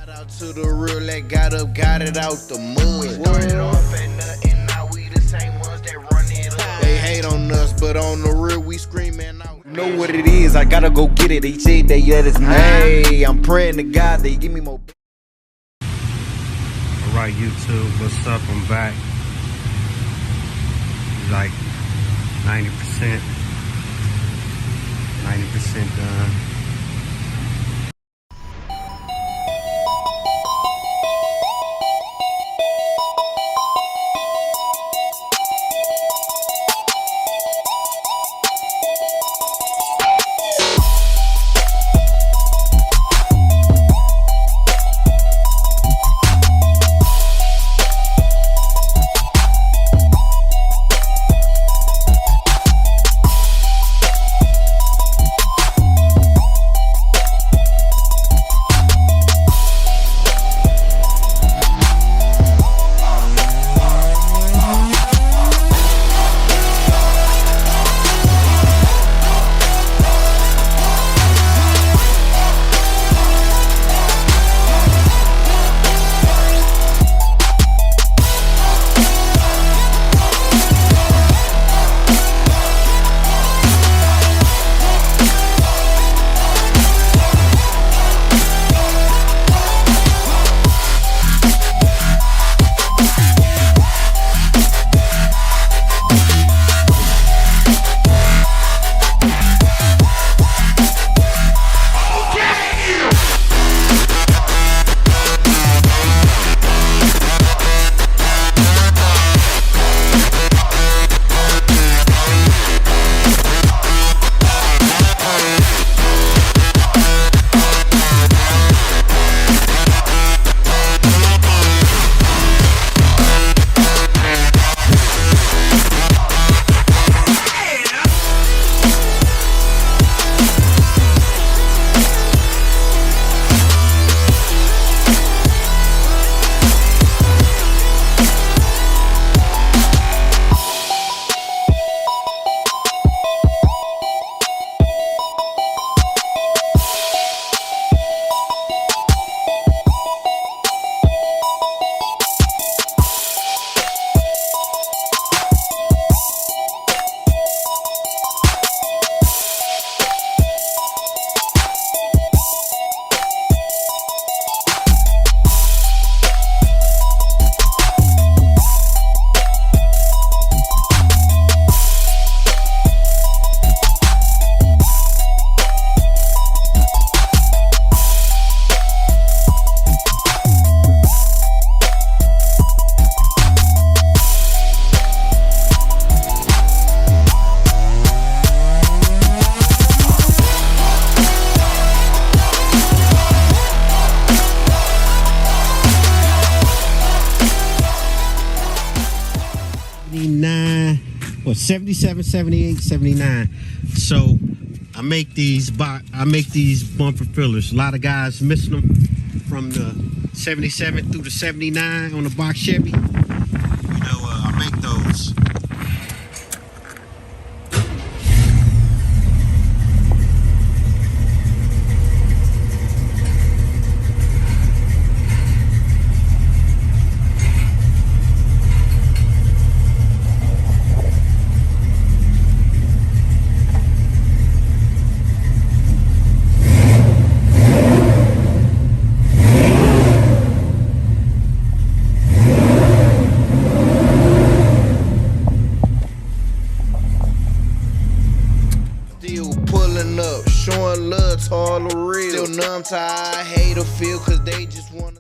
Shout out to the real that got up, got it out the mud. We started off at nothing, now we the same ones that run it up. They hate on us, but on the real we screaming out. You know what it is, I gotta go get it. They say that yeah, it's May. I'm praying to God they give me more. Alright YouTube, what's up? I'm back. Like 90% done. What, 77, 78, 79. So I make these bumper fillers. A lot of guys missing them from the 77 through the 79 on the box Chevy. I make those. Showing love to all the real. Still numb to how I hate or feel, cause they just wanna